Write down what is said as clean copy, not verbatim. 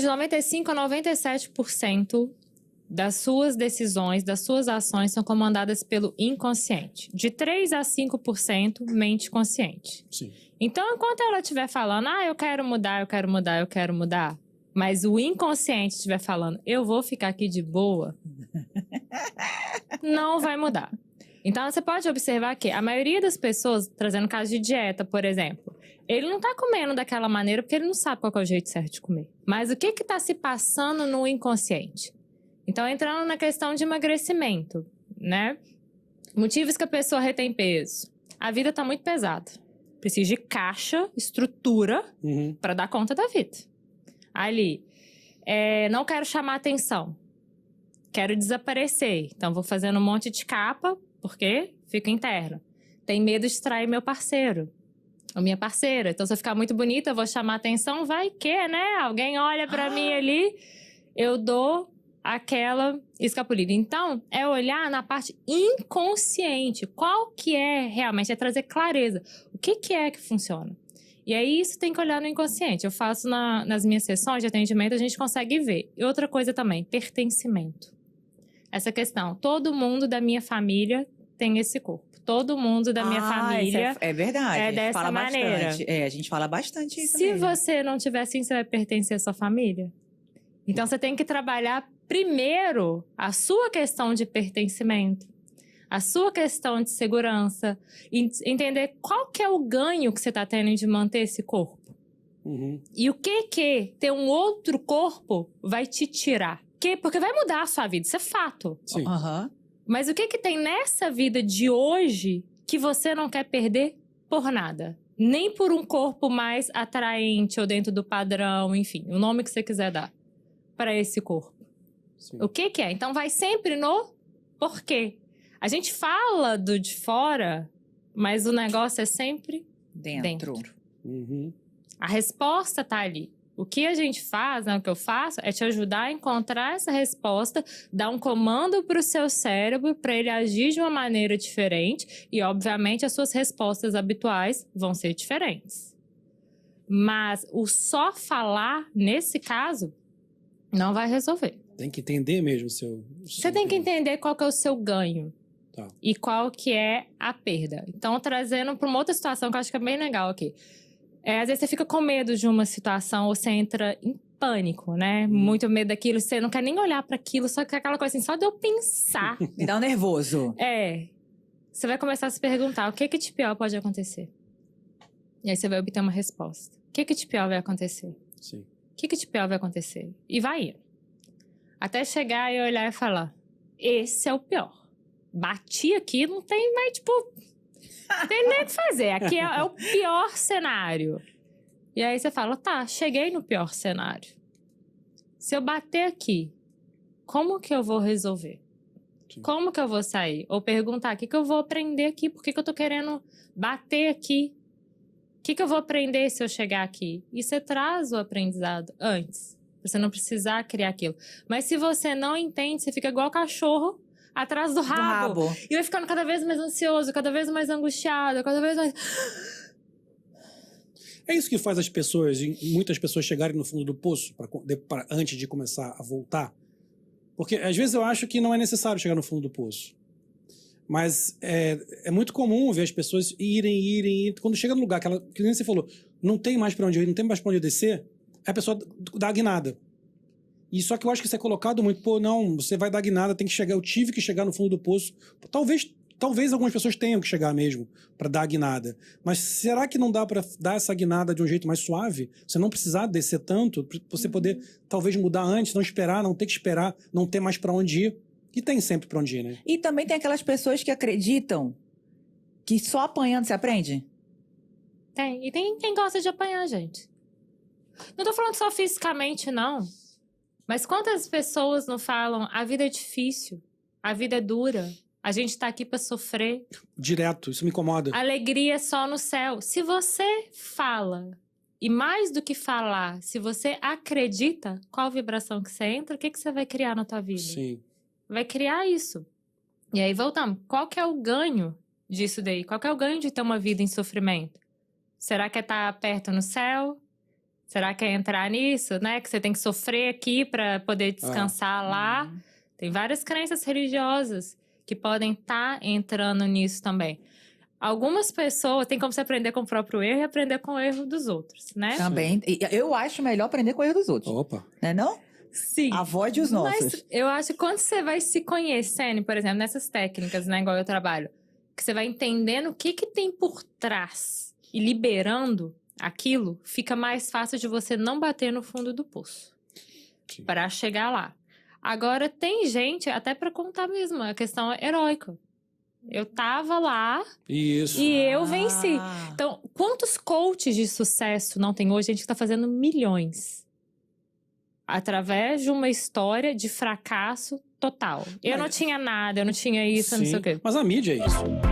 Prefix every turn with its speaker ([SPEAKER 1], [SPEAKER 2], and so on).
[SPEAKER 1] de 95% a 97% das suas decisões, das suas ações são comandadas pelo inconsciente. De 3% a 5% mente consciente.
[SPEAKER 2] Sim.
[SPEAKER 1] Então, enquanto ela estiver falando, eu quero mudar, eu quero mudar, eu quero mudar, mas o inconsciente estiver falando, eu vou ficar aqui de boa, não vai mudar. Então, você pode observar que a maioria das pessoas, trazendo caso de dieta, por exemplo, ele não tá comendo daquela maneira porque ele não sabe qual é o jeito certo de comer. Mas o que tá se passando no inconsciente? Então, entrando na questão de emagrecimento, né? Motivos que a pessoa retém peso. A vida tá muito pesada. Precisa de caixa, estrutura, para dar conta da vida. Ali, não quero chamar atenção. Quero desaparecer. Então, vou fazendo um monte de capa, porque fica interno. Tem medo de trair meu parceiro. Ou minha parceira. Então, se eu ficar muito bonita, eu vou chamar atenção. Vai que, né? Alguém olha pra mim ali, eu dou aquela escapulida. Então, é olhar na parte inconsciente. Qual que é realmente? É trazer clareza. O que é que funciona? E aí, isso tem que olhar no inconsciente. Eu faço nas minhas sessões de atendimento, a gente consegue ver. E outra coisa também, pertencimento. Essa questão, todo mundo da minha família tem esse corpo. Todo mundo da minha família
[SPEAKER 3] é verdade.
[SPEAKER 1] é dessa
[SPEAKER 3] fala
[SPEAKER 1] maneira.
[SPEAKER 3] Bastante. A gente fala bastante isso
[SPEAKER 1] Se
[SPEAKER 3] mesmo.
[SPEAKER 1] você não tiver assim, você vai pertencer à sua família? Então, você tem que trabalhar primeiro a sua questão de pertencimento, a sua questão de segurança, entender qual que é o ganho que você está tendo de manter esse corpo. E o que ter um outro corpo vai te tirar. Porque vai mudar a sua vida, isso é fato.
[SPEAKER 2] Sim.
[SPEAKER 1] Mas o que tem nessa vida de hoje que você não quer perder por nada? Nem por um corpo mais atraente ou dentro do padrão, enfim, o nome que você quiser dar para esse corpo.
[SPEAKER 2] Sim.
[SPEAKER 1] O que é? Então vai sempre no porquê. A gente fala do de fora, mas o negócio é sempre dentro. A resposta tá ali. O que a gente faz, o que eu faço, é te ajudar a encontrar essa resposta, dar um comando para o seu cérebro para ele agir de uma maneira diferente e, obviamente, as suas respostas habituais vão ser diferentes. Mas o só falar, nesse caso, não vai resolver.
[SPEAKER 2] Tem que entender mesmo o seu...
[SPEAKER 1] Você tem que entender qual que é o seu ganho.
[SPEAKER 2] Tá.
[SPEAKER 1] E qual que é a perda. Então, trazendo para uma outra situação que eu acho que é bem legal aqui. Às vezes você fica com medo de uma situação ou você entra em pânico, né? Muito medo daquilo, você não quer nem olhar para aquilo, só que aquela coisa assim, só de eu pensar.
[SPEAKER 3] Me dá um nervoso.
[SPEAKER 1] Você vai começar a se perguntar, o que de pior pode acontecer? E aí você vai obter uma resposta. O que de pior vai acontecer?
[SPEAKER 2] Sim.
[SPEAKER 1] O que de pior vai acontecer? E vai ir. Até chegar e olhar e falar, esse é o pior. Bati aqui, não tem mais, não tem nem o que fazer. Aqui é o pior cenário. E aí você fala, tá, cheguei no pior cenário. Se eu bater aqui, como que eu vou resolver?
[SPEAKER 2] Sim.
[SPEAKER 1] Como que eu vou sair? Ou perguntar, o que eu vou aprender aqui? Por que eu tô querendo bater aqui? O que eu vou aprender se eu chegar aqui? E você traz o aprendizado antes. Pra você não precisar criar aquilo. Mas se você não entende, você fica igual cachorro atrás do rabo. E vai ficando cada vez mais ansioso, cada vez mais angustiado, cada vez mais...
[SPEAKER 2] É isso que faz as pessoas, muitas pessoas chegarem no fundo do poço antes de começar a voltar? Porque às vezes eu acho que não é necessário chegar no fundo do poço. Mas é muito comum ver as pessoas irem. Quando chega no lugar que nem você falou, não tem mais pra onde ir, não tem mais pra onde descer, a pessoa dá a guinada. E só que eu acho que isso é colocado muito, não, você vai dar guinada, tem que chegar, eu tive que chegar no fundo do poço. Talvez algumas pessoas tenham que chegar mesmo pra dar a guinada. Mas será que não dá pra dar essa guinada de um jeito mais suave? Você não precisar descer tanto, pra você poder talvez mudar antes, não esperar, não ter que esperar, não ter mais pra onde ir. E tem sempre pra onde ir, né?
[SPEAKER 3] E também tem aquelas pessoas que acreditam que só apanhando se aprende.
[SPEAKER 1] Tem. E tem quem gosta de apanhar, gente. Não tô falando só fisicamente, não. Mas quantas pessoas não falam, a vida é difícil, a vida é dura, a gente tá aqui pra sofrer.
[SPEAKER 2] Direto, isso me incomoda.
[SPEAKER 1] Alegria é só no céu. Se você fala, e mais do que falar, se você acredita, qual vibração que você entra, o que você vai criar na tua vida?
[SPEAKER 2] Sim.
[SPEAKER 1] Vai criar isso. E aí voltamos, qual que é o ganho disso daí? Qual que é o ganho de ter uma vida em sofrimento? Será que é estar perto no céu? Será que é entrar nisso, né? Que você tem que sofrer aqui para poder descansar lá. Tem várias crenças religiosas que podem estar entrando nisso também. Algumas pessoas têm como se aprender com o próprio erro e aprender com o erro dos outros, né?
[SPEAKER 3] Também. E eu acho melhor aprender com o erro dos outros.
[SPEAKER 2] Opa.
[SPEAKER 3] Né, não?
[SPEAKER 1] Sim.
[SPEAKER 3] Avoide os nossos.
[SPEAKER 1] Mas eu acho que quando você vai se conhecendo, por exemplo, nessas técnicas, né, igual eu trabalho, que você vai entendendo o que tem por trás e liberando aquilo, fica mais fácil de você não bater no fundo do poço para chegar lá. Agora, tem gente, até para contar mesmo, a questão heróica. Eu tava lá
[SPEAKER 2] Isso.
[SPEAKER 1] e eu venci. Então, quantos coaches de sucesso não tem hoje? A gente tá fazendo milhões. Através de uma história de fracasso total. Eu não tinha nada, eu não tinha isso, eu não sei o quê.
[SPEAKER 2] Mas a mídia é isso.